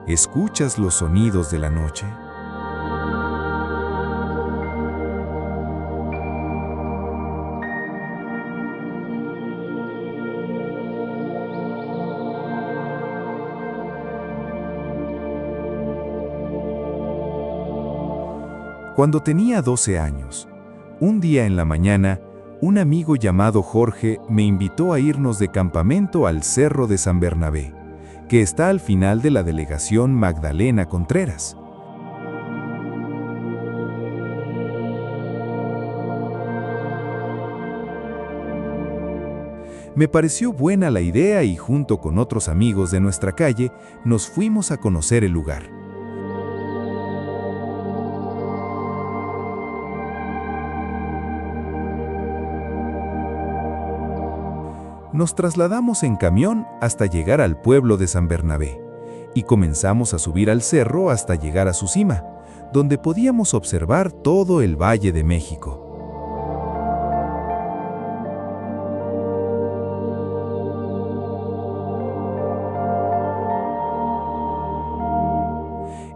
¿Escuchas los sonidos de la noche? Cuando tenía 12 años, un día en la mañana, un amigo llamado Jorge me invitó a irnos de campamento al Cerro de San Bernabé, que está al final de la delegación Magdalena Contreras. Me pareció buena la idea y junto con otros amigos de nuestra calle, nos fuimos a conocer el lugar. Nos trasladamos en camión hasta llegar al pueblo de San Bernabé y comenzamos a subir al cerro hasta llegar a su cima, donde podíamos observar todo el Valle de México.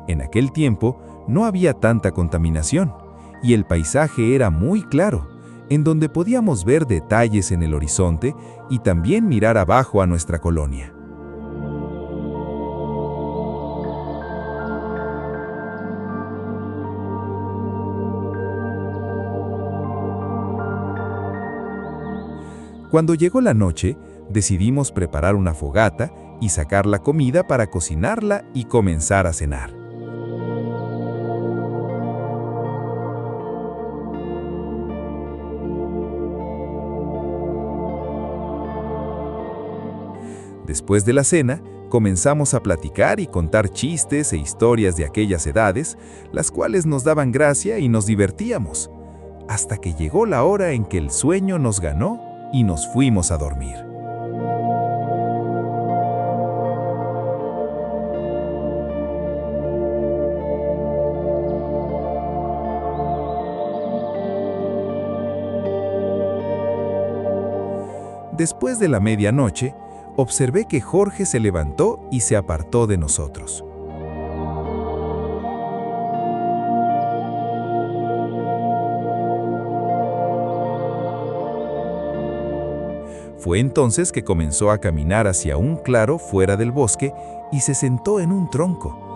En aquel tiempo no había tanta contaminación y el paisaje era muy claro, en donde podíamos ver detalles en el horizonte y también mirar abajo a nuestra colonia. Cuando llegó la noche, decidimos preparar una fogata y sacar la comida para cocinarla y comenzar a cenar. Después de la cena, comenzamos a platicar y contar chistes e historias de aquellas edades, las cuales nos daban gracia y nos divertíamos, hasta que llegó la hora en que el sueño nos ganó y nos fuimos a dormir. Después de la medianoche, observé que Jorge se levantó y se apartó de nosotros. Fue entonces que comenzó a caminar hacia un claro fuera del bosque y se sentó en un tronco.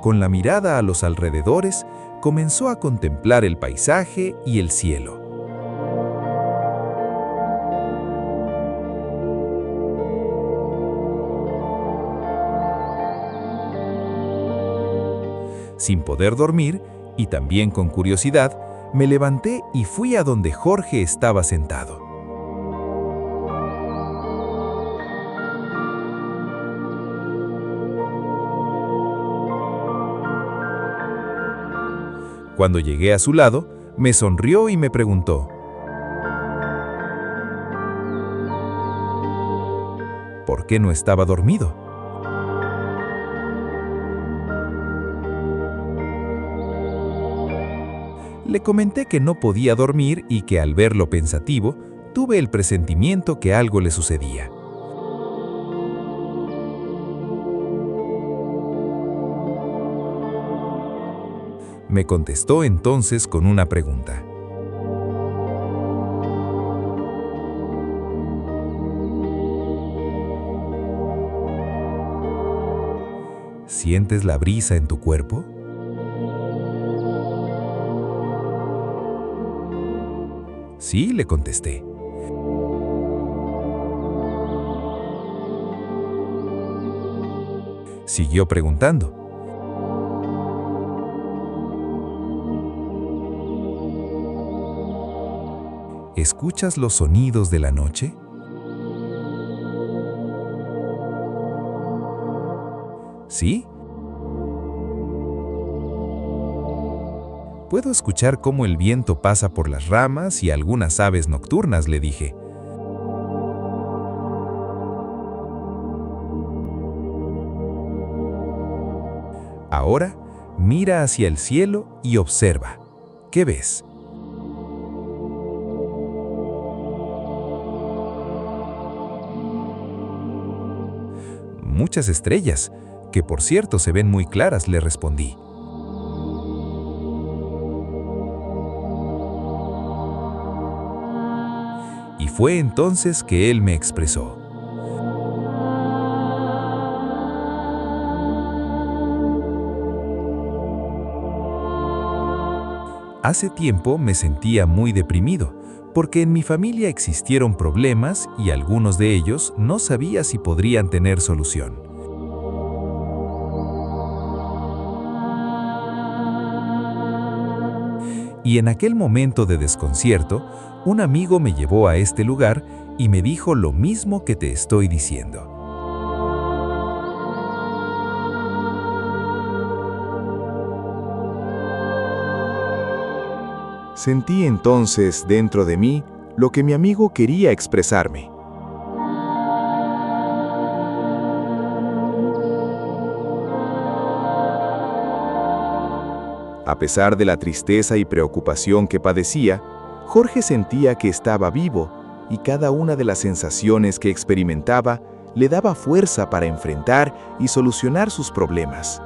Con la mirada a los alrededores, comenzó a contemplar el paisaje y el cielo. Sin poder dormir, y también con curiosidad, me levanté y fui a donde Jorge estaba sentado. Cuando llegué a su lado, me sonrió y me preguntó: ¿por qué no estaba dormido? Le comenté que no podía dormir y que al verlo pensativo, tuve el presentimiento que algo le sucedía. Me contestó entonces con una pregunta. ¿Sientes la brisa en tu cuerpo? Sí, le contesté. Siguió preguntando. ¿Escuchas los sonidos de la noche? ¿Sí? Puedo escuchar cómo el viento pasa por las ramas y algunas aves nocturnas, le dije. Ahora, mira hacia el cielo y observa. ¿Qué ves? muchas estrellas, que por cierto se ven muy claras, le respondí. Y fue entonces que él me expresó: hace tiempo me sentía muy deprimido, porque en mi familia existieron problemas y algunos de ellos no sabía si podrían tener solución. Y en aquel momento de desconcierto, un amigo me llevó a este lugar y me dijo lo mismo que te estoy diciendo. Sentí entonces dentro de mí lo que mi amigo quería expresarme. A pesar de la tristeza y preocupación que padecía, Jorge sentía que estaba vivo y cada una de las sensaciones que experimentaba le daba fuerza para enfrentar y solucionar sus problemas.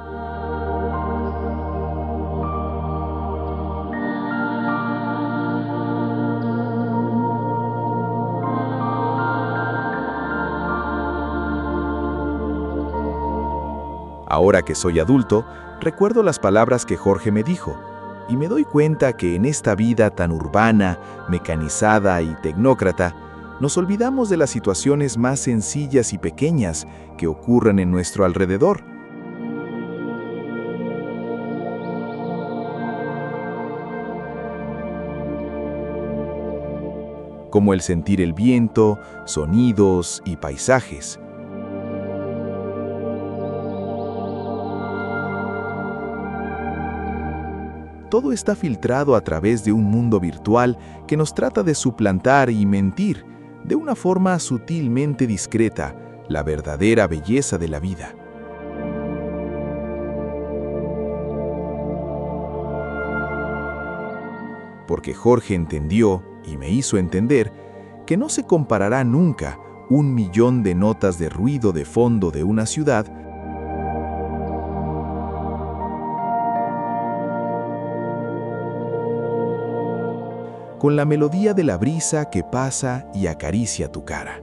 Ahora que soy adulto, recuerdo las palabras que Jorge me dijo, y me doy cuenta que en esta vida tan urbana, mecanizada y tecnócrata, nos olvidamos de las situaciones más sencillas y pequeñas que ocurren en nuestro alrededor. Como el sentir el viento, sonidos y paisajes. Todo está filtrado a través de un mundo virtual que nos trata de suplantar y mentir, de una forma sutilmente discreta, la verdadera belleza de la vida. Porque Jorge entendió, y me hizo entender, que no se comparará nunca 1.000.000 de notas de ruido de fondo de una ciudad con la melodía de la brisa que pasa y acaricia tu cara.